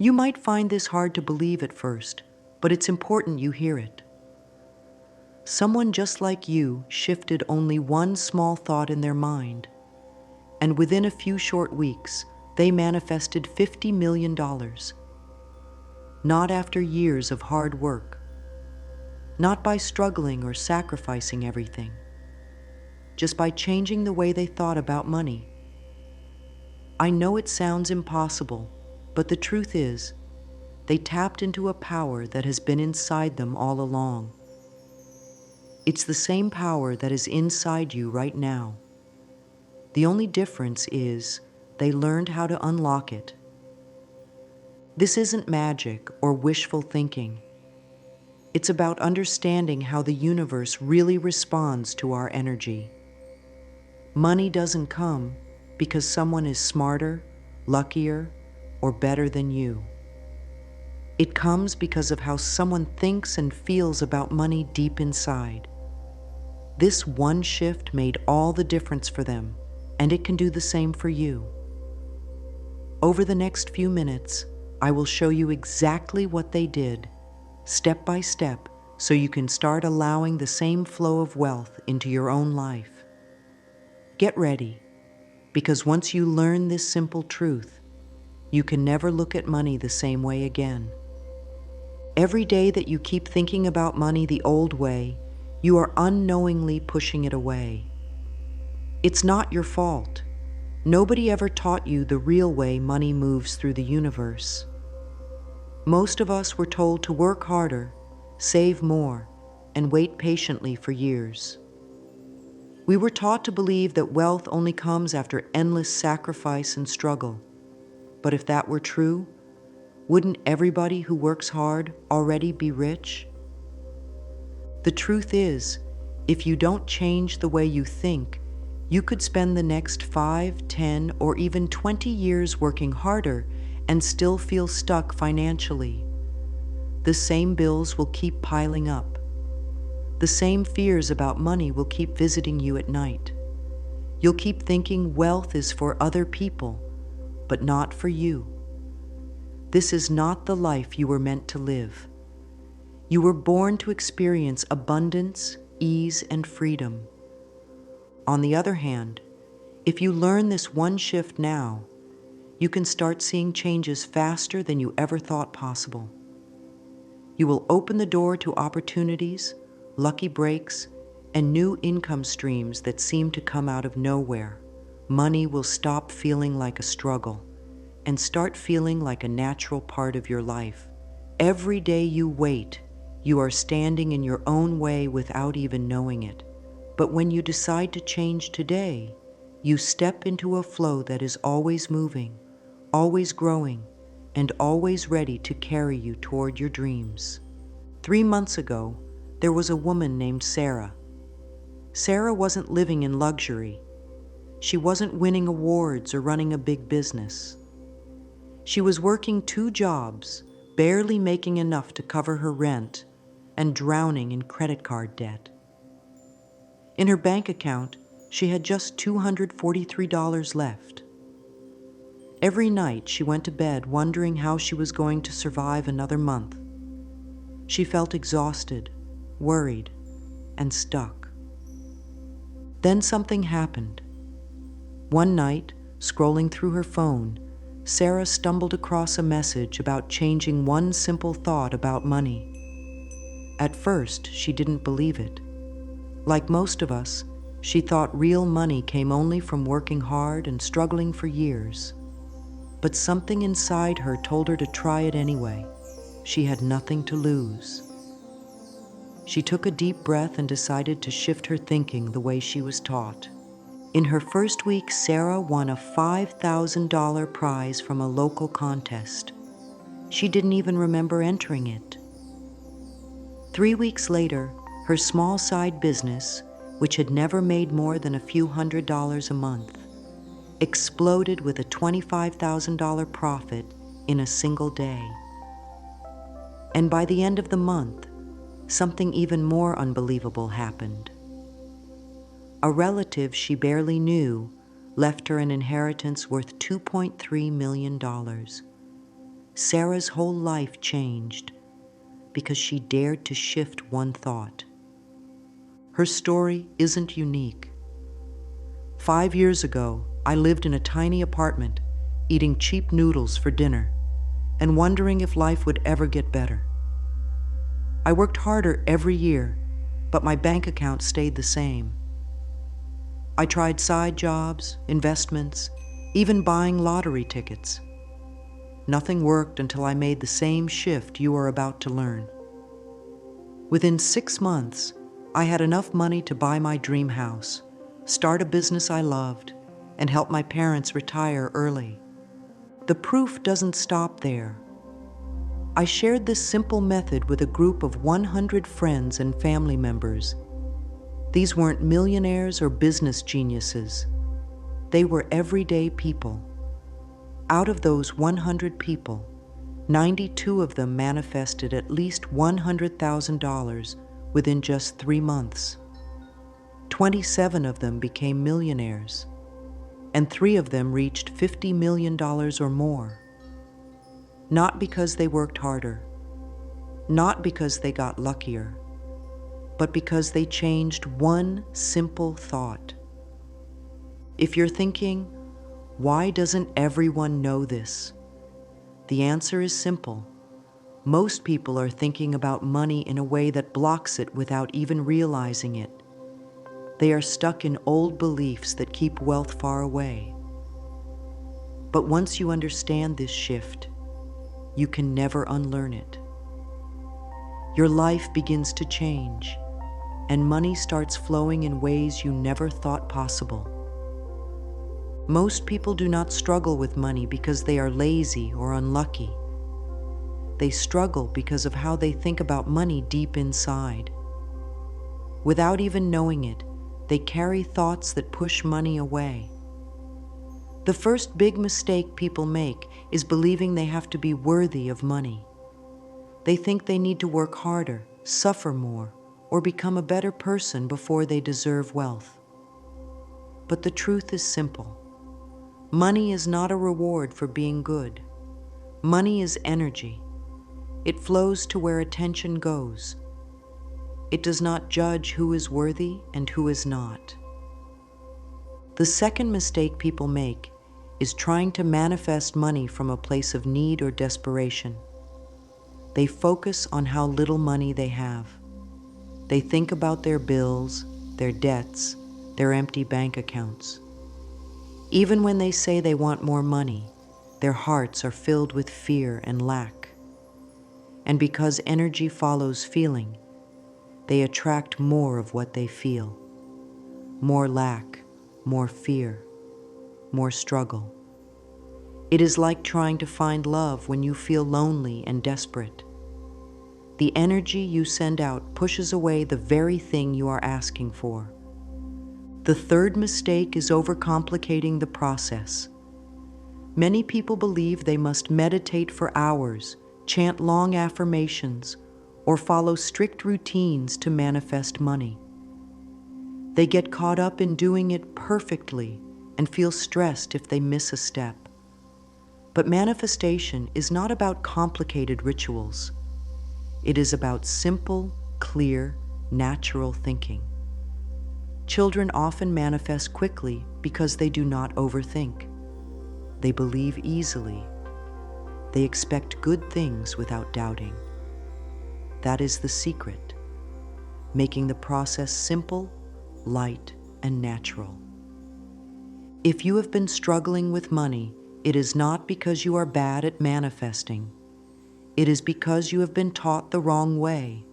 You might find this hard to believe at first, but it's important you hear it. Someone just like you shifted only one small thought in their mind, and within a few short weeks, they manifested $50 million. Not after years of hard work, not by struggling or sacrificing everything, just by changing the way they thought about money. I know it sounds impossible, but the truth is, they tapped into a power that has been inside them all along. It's the same power that is inside you right now. The only difference is they learned how to unlock it. This isn't magic or wishful thinking. It's about understanding how the universe really responds to our energy. Money doesn't come because someone is smarter, luckier, or better than you. It comes because of how someone thinks and feels about money deep inside. This one shift made all the difference for them, and it can do the same for you. Over the next few minutes, I will show you exactly what they did, step by step, so you can start allowing the same flow of wealth into your own life. Get ready, because once you learn this simple truth, you can never look at money the same way again. Every day that you keep thinking about money the old way, you are unknowingly pushing it away. It's not your fault. Nobody ever taught you the real way money moves through the universe. Most of us were told to work harder, save more, and wait patiently for years. We were taught to believe that wealth only comes after endless sacrifice and struggle. But if that were true, wouldn't everybody who works hard already be rich? The truth is, if you don't change the way you think, you could spend the next 5, 10, or even 20 years working harder and still feel stuck financially. The same bills will keep piling up. The same fears about money will keep visiting you at night. You'll keep thinking wealth is for other people, but not for you. This is not the life you were meant to live. You were born to experience abundance, ease, and freedom. On the other hand, if you learn this one shift now, you can start seeing changes faster than you ever thought possible. You will open the door to opportunities, lucky breaks, and new income streams that seem to come out of nowhere. Money will stop feeling like a struggle and start feeling like a natural part of your life. Every day you wait, you are standing in your own way without even knowing it. But when you decide to change today, you step into a flow that is always moving, always growing, and always ready to carry you toward your dreams. 3 months ago, there was a woman named Sarah. Sarah wasn't living in luxury. She wasn't winning awards or running a big business. She was working 2 jobs, barely making enough to cover her rent, and drowning in credit card debt. In her bank account, she had just $243 left. Every night she went to bed wondering how she was going to survive another month. She felt exhausted, worried, and stuck. Then something happened. One night, scrolling through her phone, Sarah stumbled across a message about changing one simple thought about money. At first, she didn't believe it. Like most of us, she thought real money came only from working hard and struggling for years. But something inside her told her to try it anyway. She had nothing to lose. She took a deep breath and decided to shift her thinking the way she was taught. In her first week, Sarah won a $5,000 prize from a local contest. She didn't even remember entering it. 3 weeks later, her small side business, which had never made more than a few $100s a month, exploded with a $25,000 profit in a single day. And by the end of the month, something even more unbelievable happened. A relative she barely knew left her an inheritance worth $2.3 million. Sarah's whole life changed because she dared to shift one thought. Her story isn't unique. 5 years ago, I lived in a tiny apartment, eating cheap noodles for dinner and wondering if life would ever get better. I worked harder every year, but my bank account stayed the same. I tried side jobs, investments, even buying lottery tickets. Nothing worked until I made the same shift you are about to learn. Within 6 months, I had enough money to buy my dream house, start a business I loved, and help my parents retire early. The proof doesn't stop there. I shared this simple method with a group of 100 friends and family members. These weren't millionaires or business geniuses. They were everyday people. Out of those 100 people, 92 of them manifested at least $100,000 within just 3 months. 27 of them became millionaires, and 3 of them reached $50 million or more. Not because they worked harder, not because they got luckier, but because they changed one simple thought. If you're thinking, why doesn't everyone know this? The answer is simple. Most people are thinking about money in a way that blocks it without even realizing it. They are stuck in old beliefs that keep wealth far away. But once you understand this shift, you can never unlearn it. Your life begins to change, and money starts flowing in ways you never thought possible. Most people do not struggle with money because they are lazy or unlucky. They struggle because of how they think about money deep inside. Without even knowing it, they carry thoughts that push money away. The first big mistake people make is believing they have to be worthy of money. They think they need to work harder, suffer more, or become a better person before they deserve wealth. But the truth is simple. Money is not a reward for being good. Money is energy. It flows to where attention goes. It does not judge who is worthy and who is not. The second mistake people make is trying to manifest money from a place of need or desperation. They focus on how little money they have. They think about their bills, their debts, their empty bank accounts. Even when they say they want more money, their hearts are filled with fear and lack. And because energy follows feeling, they attract more of what they feel. More lack, more fear, more struggle. It is like trying to find love when you feel lonely and desperate. The energy you send out pushes away the very thing you are asking for. The third mistake is overcomplicating the process. Many people believe they must meditate for hours, chant long affirmations, or follow strict routines to manifest money. They get caught up in doing it perfectly and feel stressed if they miss a step. But manifestation is not about complicated rituals. It is about simple, clear, natural thinking. Children often manifest quickly because they do not overthink. They believe easily. They expect good things without doubting. That is the secret, making the process simple, light, and natural. If you have been struggling with money, it is not because you are bad at manifesting. It is because you have been taught the wrong way.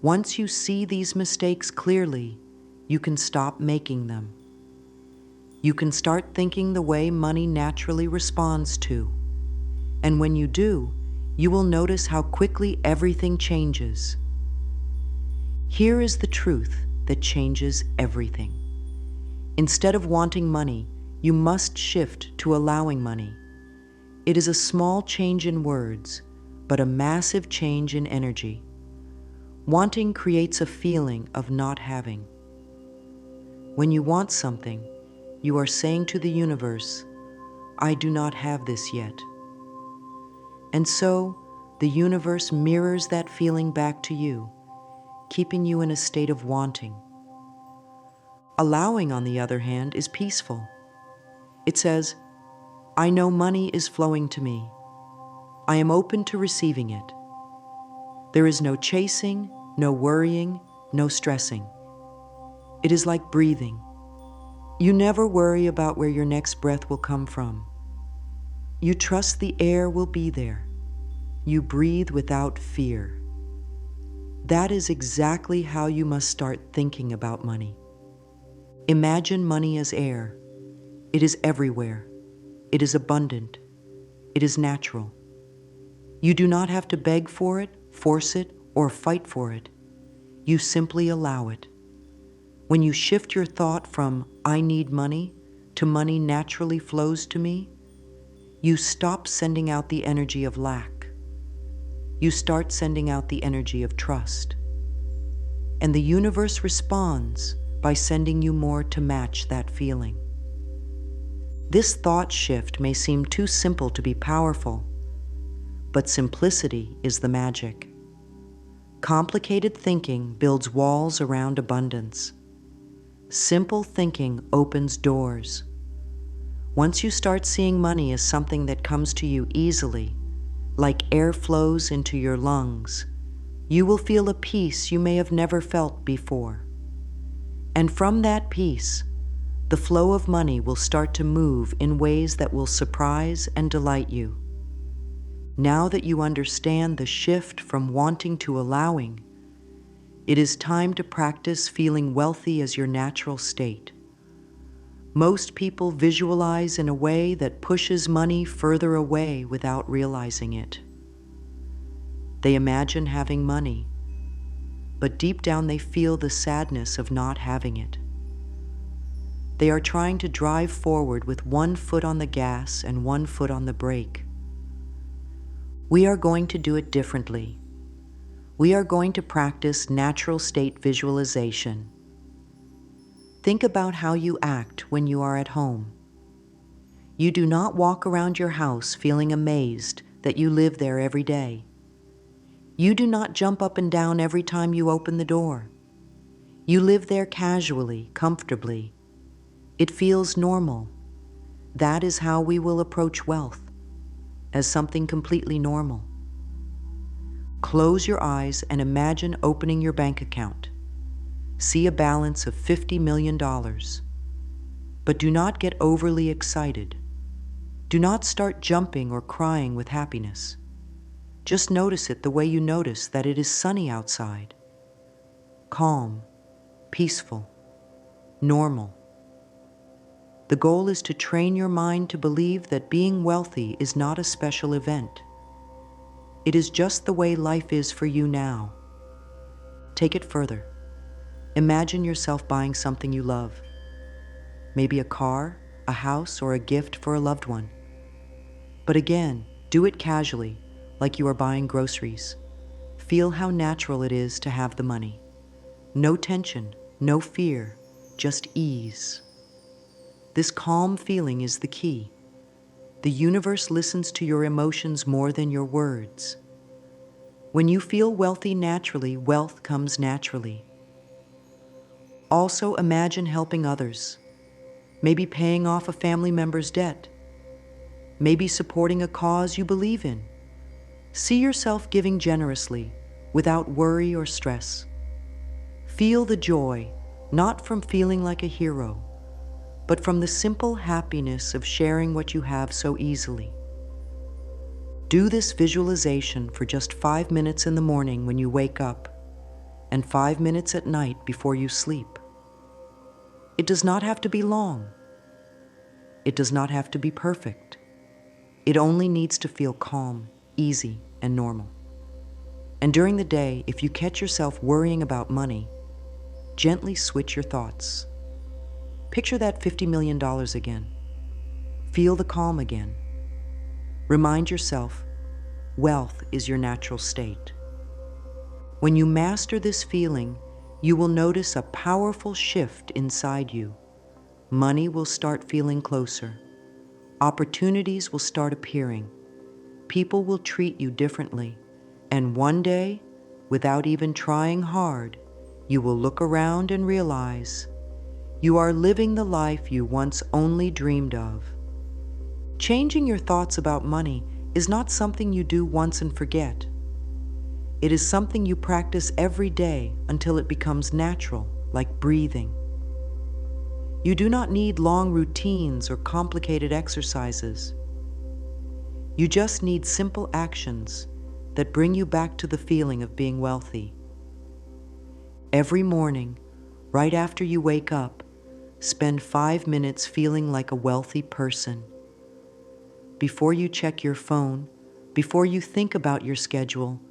Once you see these mistakes clearly, you can stop making them. You can start thinking the way money naturally responds to. And when you do, you will notice how quickly everything changes. Here is the truth that changes everything. Instead of wanting money, you must shift to allowing money. It is a small change in words, but a massive change in energy. Wanting creates a feeling of not having. When you want something, you are saying to the universe, I do not have this yet. And so, the universe mirrors that feeling back to you, keeping you in a state of wanting. Allowing, on the other hand, is peaceful. It says, I know money is flowing to me. I am open to receiving it. There is no chasing, no worrying, no stressing. It is like breathing. You never worry about where your next breath will come from. You trust the air will be there. You breathe without fear. That is exactly how you must start thinking about money. Imagine money as air. It is everywhere. It is abundant. It is natural. You do not have to beg for it, force it, or fight for it. You simply allow it. When you shift your thought from I need money to money naturally flows to me, you stop sending out the energy of lack. You start sending out the energy of trust. And the universe responds by sending you more to match that feeling. This thought shift may seem too simple to be powerful, but simplicity is the magic. Complicated thinking builds walls around abundance. Simple thinking opens doors. Once you start seeing money as something that comes to you easily, like air flows into your lungs, you will feel a peace you may have never felt before. And from that peace, the flow of money will start to move in ways that will surprise and delight you. Now that you understand the shift from wanting to allowing, it is time to practice feeling wealthy as your natural state. Most people visualize in a way that pushes money further away without realizing it. They imagine having money, but deep down they feel the sadness of not having it. They are trying to drive forward with one foot on the gas and one foot on the brake. We are going to do it differently. We are going to practice natural state visualization. Think about how you act when you are at home. You do not walk around your house feeling amazed that you live there every day. You do not jump up and down every time you open the door. You live there casually, comfortably. It feels normal. That is how we will approach wealth, as something completely normal. Close your eyes and imagine opening your bank account. See a balance of $50 million. But do not get overly excited. Do not start jumping or crying with happiness. Just notice it the way you notice that it is sunny outside. Calm, peaceful, normal. The goal is to train your mind to believe that being wealthy is not a special event. It is just the way life is for you now. Take it further. Imagine yourself buying something you love. Maybe a car, a house, or a gift for a loved one. But again, do it casually, like you are buying groceries. Feel how natural it is to have the money. No tension, no fear, just ease. This calm feeling is the key. The universe listens to your emotions more than your words. When you feel wealthy naturally, wealth comes naturally. Also, imagine helping others. Maybe paying off a family member's debt. Maybe supporting a cause you believe in. See yourself giving generously, without worry or stress. Feel the joy, not from feeling like a hero, but from the simple happiness of sharing what you have so easily. Do this visualization for just 5 minutes in the morning when you wake up, and 5 minutes at night before you sleep. It does not have to be long. It does not have to be perfect. It only needs to feel calm, easy, and normal. And during the day, if you catch yourself worrying about money, gently switch your thoughts. Picture that $50 million again. Feel the calm again. Remind yourself, wealth is your natural state. When you master this feeling, you will notice a powerful shift inside you. Money will start feeling closer. Opportunities will start appearing. people will treat you differently. And one day, without even trying hard, you will look around and realize you are living the life you once only dreamed of. Changing your thoughts about money is not something you do once and forget. It is something you practice every day until it becomes natural, like breathing. You do not need long routines or complicated exercises. You just need simple actions that bring you back to the feeling of being wealthy. Every morning, right after you wake up, spend 5 minutes feeling like a wealthy person. Before you check your phone, before you think about your schedule,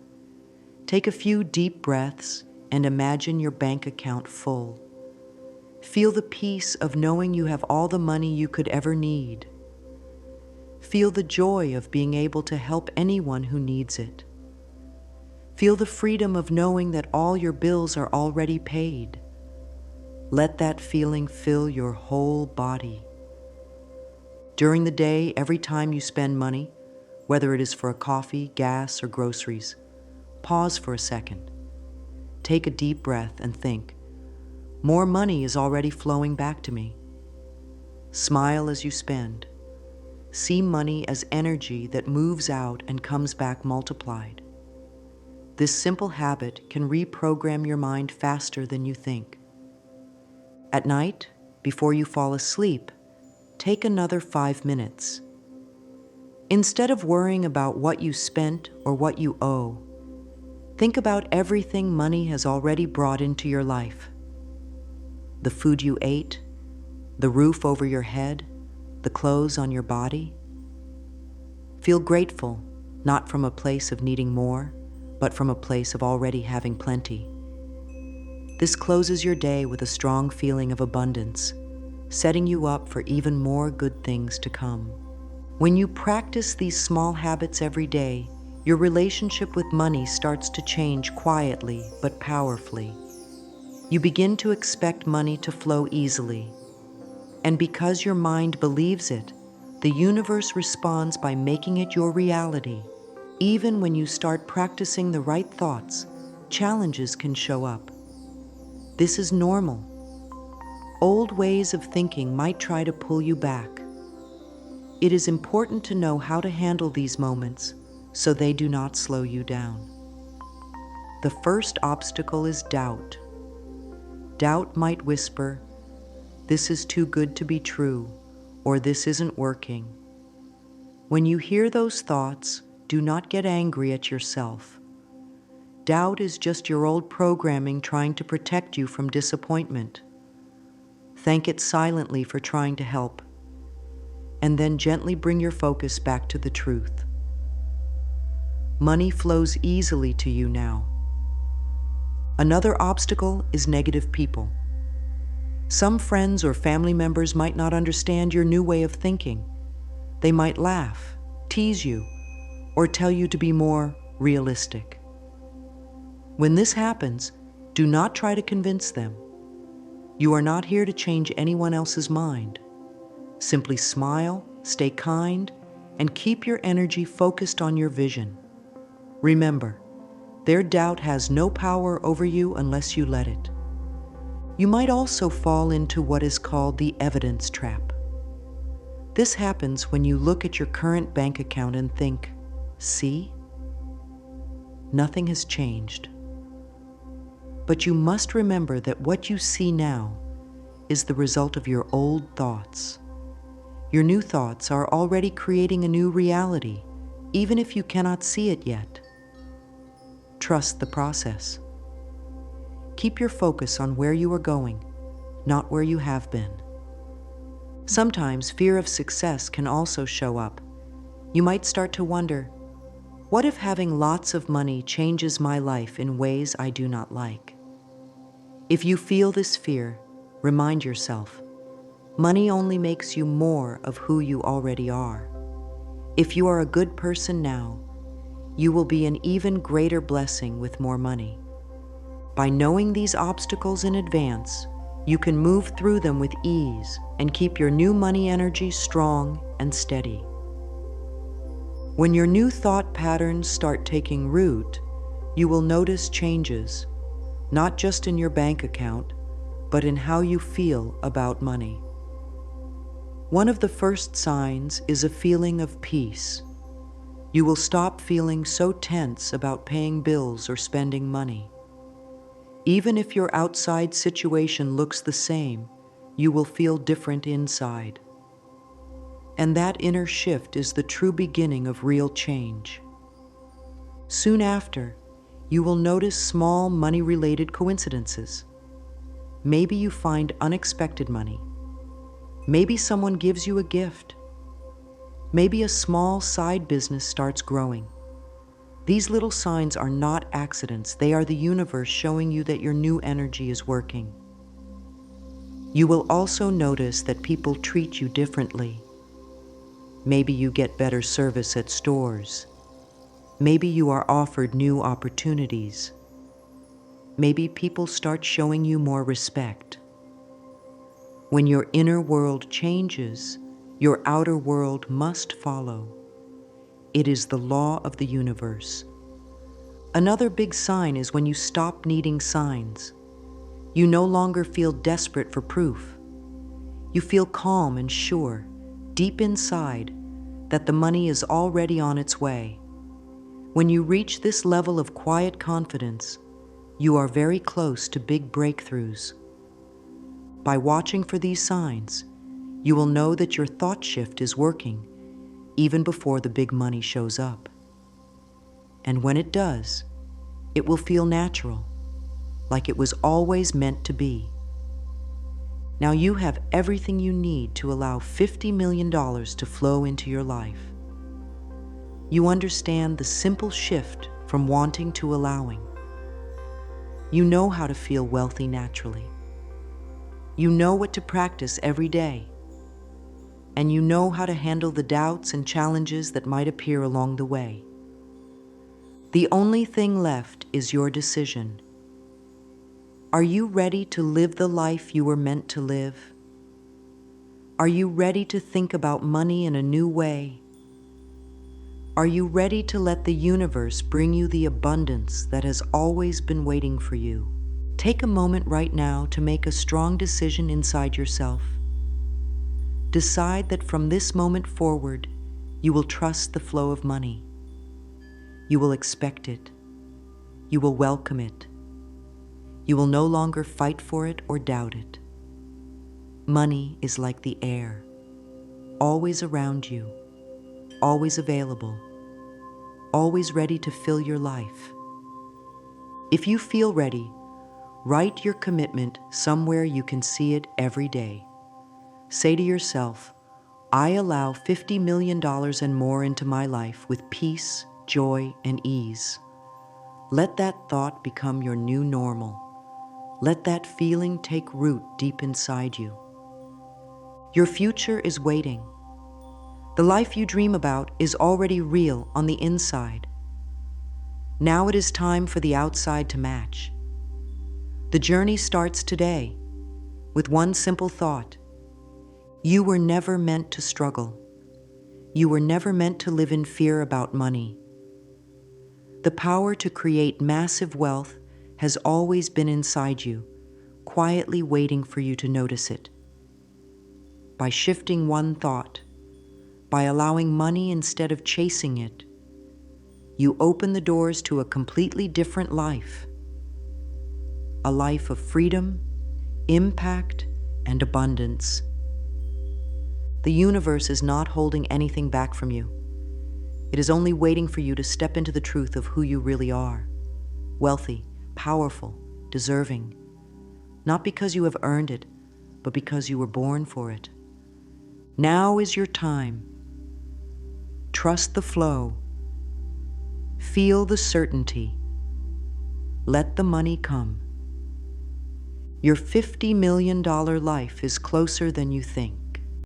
take a few deep breaths and imagine your bank account full. Feel the peace of knowing you have all the money you could ever need. Feel the joy of being able to help anyone who needs it. Feel the freedom of knowing that all your bills are already paid. Let that feeling fill your whole body. During the day, every time you spend money, whether it is for a coffee, gas, or groceries, pause for a second. Take a deep breath and think, more money is already flowing back to me. Smile as you spend. See money as energy that moves out and comes back multiplied. This simple habit can reprogram your mind faster than you think. At night, before you fall asleep, take another 5 minutes. Instead of worrying about what you spent or what you owe, think about everything money has already brought into your life. The food you ate, the roof over your head, the clothes on your body. Feel grateful, not from a place of needing more, but from a place of already having plenty. This closes your day with a strong feeling of abundance, setting you up for even more good things to come. When you practice these small habits every day, your relationship with money starts to change quietly but powerfully. You begin to expect money to flow easily. And because your mind believes it, the universe responds by making it your reality. Even when you start practicing the right thoughts, challenges can show up. This is normal. Old ways of thinking might try to pull you back. It is important to know how to handle these moments so they do not slow you down. The first obstacle is doubt. Doubt might whisper, "This is too good to be true," or "This isn't working." When you hear those thoughts, do not get angry at yourself. Doubt is just your old programming trying to protect you from disappointment. Thank it silently for trying to help, and then gently bring your focus back to the truth. Money flows easily to you now. Another obstacle is negative people. Some friends or family members might not understand your new way of thinking. They might laugh, tease you, or tell you to be more realistic. When this happens, do not try to convince them. You are not here to change anyone else's mind. Simply smile, stay kind, and keep your energy focused on your vision. Remember, their doubt has no power over you unless you let it. You might also fall into what is called the evidence trap. This happens when you look at your current bank account and think, "See? Nothing has changed." But you must remember that what you see now is the result of your old thoughts. Your new thoughts are already creating a new reality, even if you cannot see it yet. Trust the process. Keep your focus on where you are going, not where you have been. Sometimes fear of success can also show up. You might start to wonder, what if having lots of money changes my life in ways I do not like? If you feel this fear, remind yourself, money only makes you more of who you already are. If you are a good person now, you will be an even greater blessing with more money. By knowing these obstacles in advance, you can move through them with ease and keep your new money energy strong and steady. When your new thought patterns start taking root, you will notice changes, not just in your bank account, but in how you feel about money. One of the first signs is a feeling of peace. You will stop feeling so tense about paying bills or spending money. Even if your outside situation looks the same, you will feel different inside. And that inner shift is the true beginning of real change. Soon after, you will notice small money-related coincidences. Maybe you find unexpected money. Maybe someone gives you a gift. Maybe a small side business starts growing. These little signs are not accidents. They are the universe showing you that your new energy is working. You will also notice that people treat you differently. Maybe you get better service at stores. Maybe you are offered new opportunities. Maybe people start showing you more respect. When your inner world changes, your outer world must follow. It is the law of the universe. Another big sign is when you stop needing signs. You no longer feel desperate for proof. You feel calm and sure, deep inside, that the money is already on its way. When you reach this level of quiet confidence, you are very close to big breakthroughs. By watching for these signs, you will know that your thought shift is working even before the big money shows up. And when it does, it will feel natural, like it was always meant to be. Now you have everything you need to allow $50 million to flow into your life. You understand the simple shift from wanting to allowing. You know how to feel wealthy naturally. You know what to practice every day. And you know how to handle the doubts and challenges that might appear along the way. The only thing left is your decision. Are you ready to live the life you were meant to live? Are you ready to think about money in a new way? Are you ready to let the universe bring you the abundance that has always been waiting for you? Take a moment right now to make a strong decision inside yourself. Decide that from this moment forward, you will trust the flow of money. You will expect it. You will welcome it. You will no longer fight for it or doubt it. Money is like the air, always around you, always available, always ready to fill your life. If you feel ready, write your commitment somewhere you can see it every day. Say to yourself, I allow $50 million and more into my life with peace, joy, and ease. Let that thought become your new normal. Let that feeling take root deep inside you. Your future is waiting. The life you dream about is already real on the inside. Now it is time for the outside to match. The journey starts today with one simple thought. You were never meant to struggle. You were never meant to live in fear about money. The power to create massive wealth has always been inside you, quietly waiting for you to notice it. By shifting one thought, by allowing money instead of chasing it, you open the doors to a completely different life. A life of freedom, impact, and abundance. The universe is not holding anything back from you. It is only waiting for you to step into the truth of who you really are. Wealthy, powerful, deserving. Not because you have earned it, but because you were born for it. Now is your time. Trust the flow. Feel the certainty. Let the money come. Your $50 million life is closer than you think.